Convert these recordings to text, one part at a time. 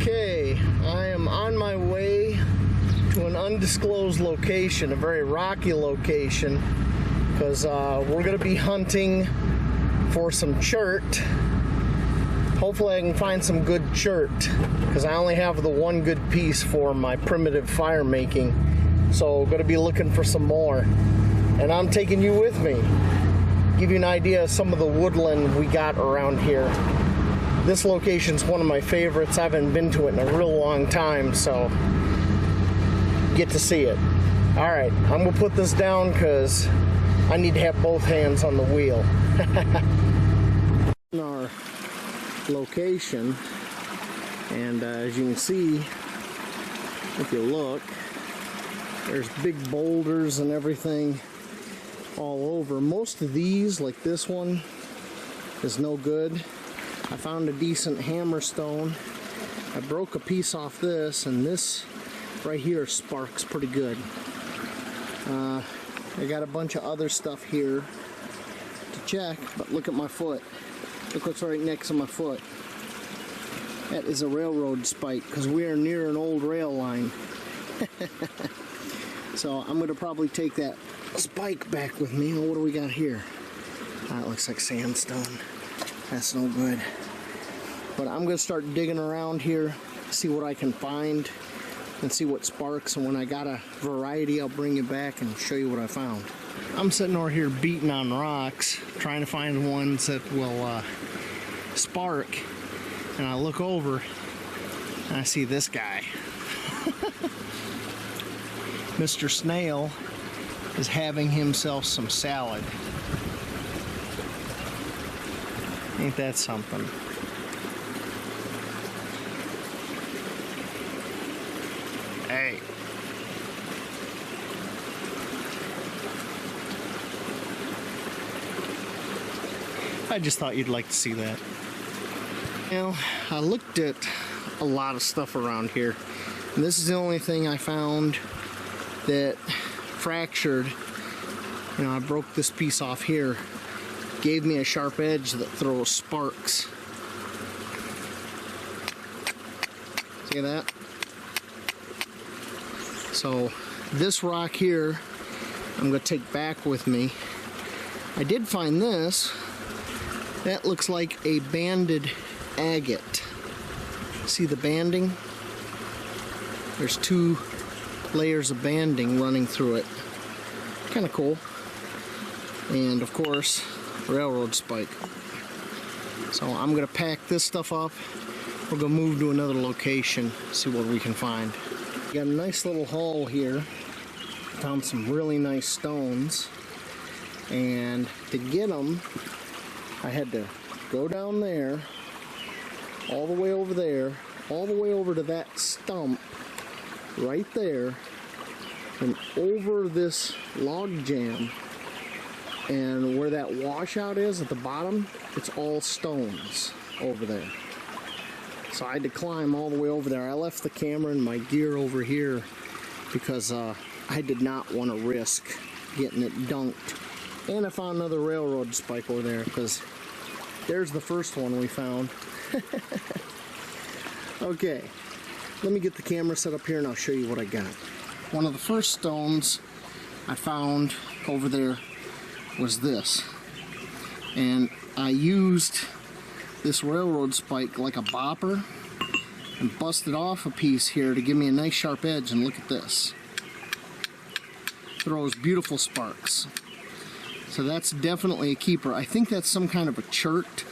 Okay, I am on my way to an undisclosed location, a very rocky location, because we're going to be hunting for some chert. Hopefully I can find some good chert, because I only have the one good piece for my primitive fire making, so going to be looking for some more. And I'm taking you with me, give you an idea of some of the woodland we got around here. This location's one of my favorites. I haven't been to it in a real long time, so get to see it. All right, I'm gonna put this down because I need to have both hands on the wheel. In our location, and as you can see, if you look, there's big boulders and everything all over. Most of these, like this one, is no good. I found a decent hammerstone. I broke a piece off this, and this right here sparks pretty good. I got a bunch of other stuff here to check, but look at my foot. Look what's right next to my foot. That is a railroad spike, because we are near an old rail line. So I'm going to probably take that spike back with me. What do we got here? That looks like sandstone. That's no good. But I'm going to start digging around here, see what I can find, and see what sparks. And when I got a variety, I'll bring you back and show you what I found. I'm sitting over here beating on rocks, trying to find ones that will spark. And I look over, and I see this guy. Mr. Snail is having himself some salad. Ain't that something? Hey. I just thought you'd like to see that. Now, I looked at a lot of stuff around here, and this is the only thing I found that fractured. You know, I broke this piece off here. Gave me a sharp edge that throws sparks. See that? So this rock here I'm going to take back with me. I did find this. That looks like a banded agate. See the banding? There's 2 layers of banding running through it. Kind of cool. And of course, railroad spike. So I'm gonna pack this stuff up. We're gonna move to another location, see what we can find. Got a nice little haul here. Found some really nice stones, and to get them I had to go down there, all the way over there, all the way over to that stump right there, and over this log jam. And where that washout is at the bottom, it's all stones over there. So I had to climb all the way over there. I left the camera and my gear over here because I did not want to risk getting it dunked. And I found another railroad spike over there, because there's the first one we found. Okay, let me get the camera set up here and I'll show you what I got. One of the first stones I found over there was this, and I used this railroad spike like a bopper and busted off a piece here to give me a nice sharp edge. And look at this, throws beautiful sparks. So that's definitely a keeper. I think that's some kind of a chert.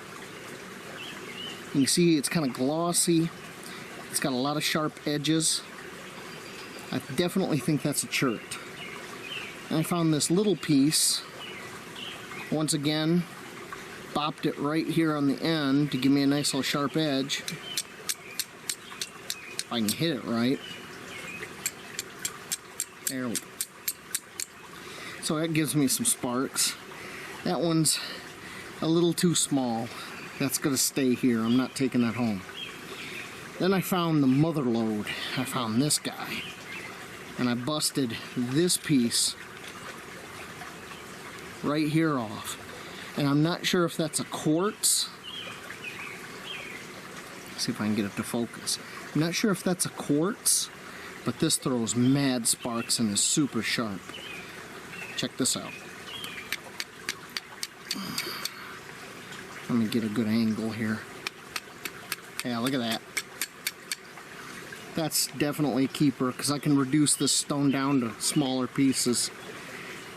You can see it's kind of glossy, it's got a lot of sharp edges. I definitely think that's a chert. And I found this little piece. Once again, bopped it right here on the end to give me a nice little sharp edge. If I can hit it right. There we go. So that gives me some sparks. That one's a little too small. That's gonna stay here. I'm not taking that home. Then I found the mother lode. I found this guy. And I busted this piece right here off. And I'm not sure if that's a quartz. See if I can get it to focus. I'm not sure if that's a quartz, but this throws mad sparks and is super sharp. Check this out. Let me get a good angle here. Yeah, look at that. That's definitely a keeper because I can reduce this stone down to smaller pieces.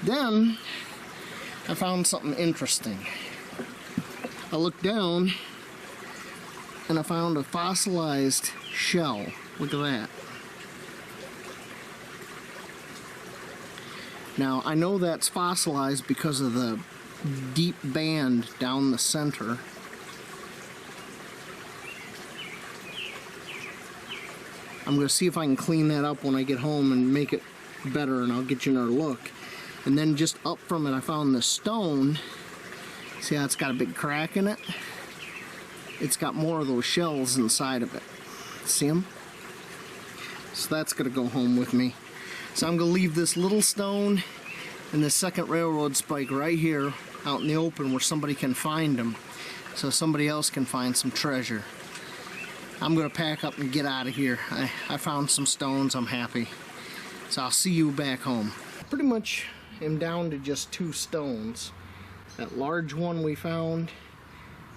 Then I found something interesting. I looked down and I found a fossilized shell. Look at that. Now I know that's fossilized because of the deep band down the center. I'm going to see if I can clean that up when I get home and make it better, and I'll get you another look. And then just up from it I found this stone. See how it's got a big crack in it? It's got more of those shells inside of it. See them? So that's going to go home with me. So I'm going to leave this little stone and this second railroad spike right here out in the open where somebody can find them, so somebody else can find some treasure. I'm going to pack up and get out of here. I found some stones. I'm happy. So I'll see you back home. Pretty much am down to just 2 stones. That large one we found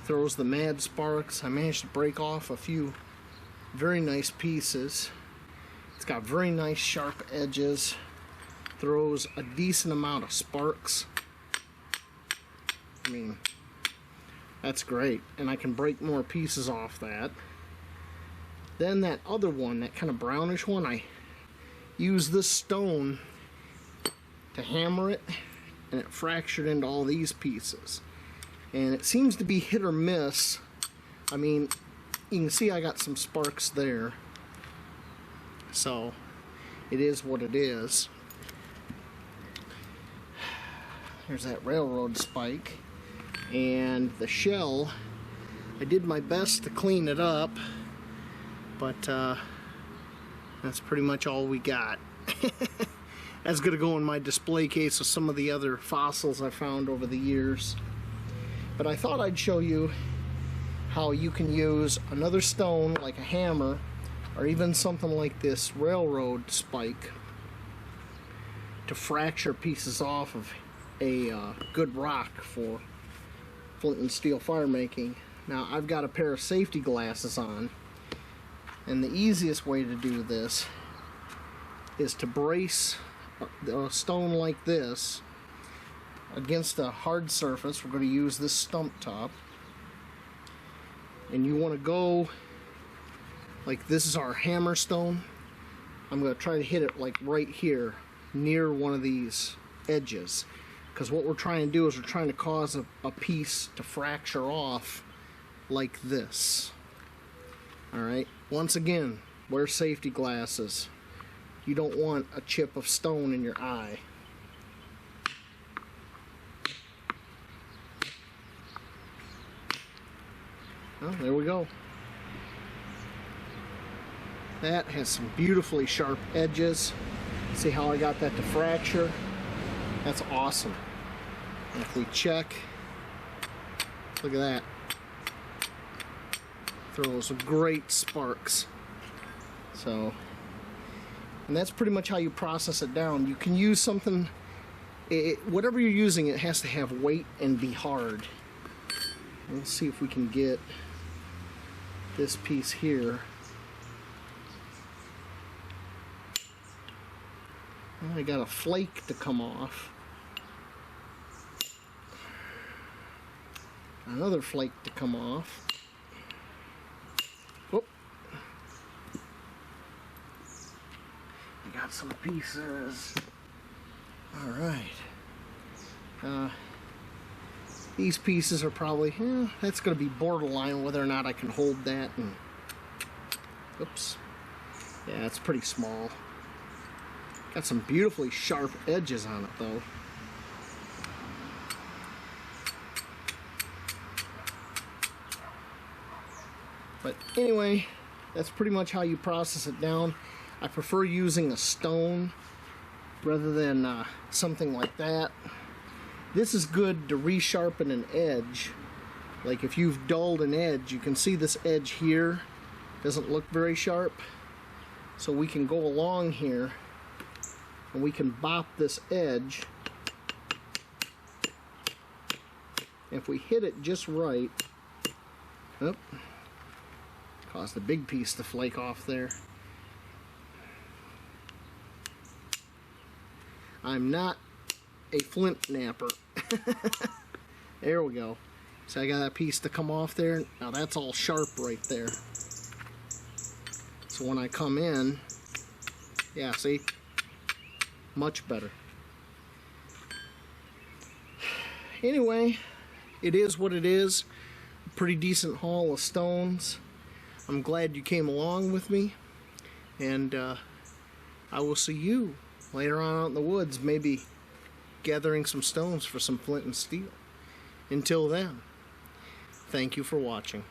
throws the mad sparks. I managed to break off a few very nice pieces. It's got very nice sharp edges. Throws a decent amount of sparks. I mean, that's great. And I can break more pieces off that. Then that other one, that kind of brownish one, I used this stone to hammer it, and it fractured into all these pieces. And it seems to be hit or miss. I mean, you can see I got some sparks there. So, it is what it is. There's that railroad spike. And the shell, I did my best to clean it up, but that's pretty much all we got. That's going to go in my display case with some of the other fossils I found over the years. But I thought I'd show you how you can use another stone like a hammer, or even something like this railroad spike, to fracture pieces off of a good rock for Flint Steel fire making. Now I've got a pair of safety glasses on, and the easiest way to do this is to brace a stone like this against a hard surface. We're going to use this stump top, and you want to go like this is our hammer stone. I'm going to try to hit it like right here near one of these edges, because what we're trying to do is we're trying to cause a piece to fracture off like this. Alright, once again, wear safety glasses. You don't want a chip of stone in your eye. Well, there we go. That has some beautifully sharp edges. See how I got that to fracture? That's awesome. And if we check, look at that. Throws some great sparks. So, and that's pretty much how you process it down. You can use something, whatever you're using, it has to have weight and be hard. Let's see if we can get this piece here. I got a flake to come off. Another flake to come off. Whoop. I got some pieces. Alright. These pieces are probably, that's going to be borderline whether or not I can hold that. And, oops. Yeah, it's pretty small. Got some beautifully sharp edges on it though. But anyway, that's pretty much how you process it down. I prefer using a stone rather than something like that. This is good to resharpen an edge. Like if you've dulled an edge, you can see this edge here. Doesn't look very sharp. So we can go along here and we can bop this edge. If we hit it just right, oh, caused a big piece to flake off there. I'm not a flint napper. There we go. So I got that piece to come off there. Now that's all sharp right there. So when I come in, yeah, see? Much better. Anyway, it is what it is. A pretty decent haul of stones. I'm glad you came along with me. And I will see you later on out in the woods, maybe gathering some stones for some flint and steel. Until then, thank you for watching.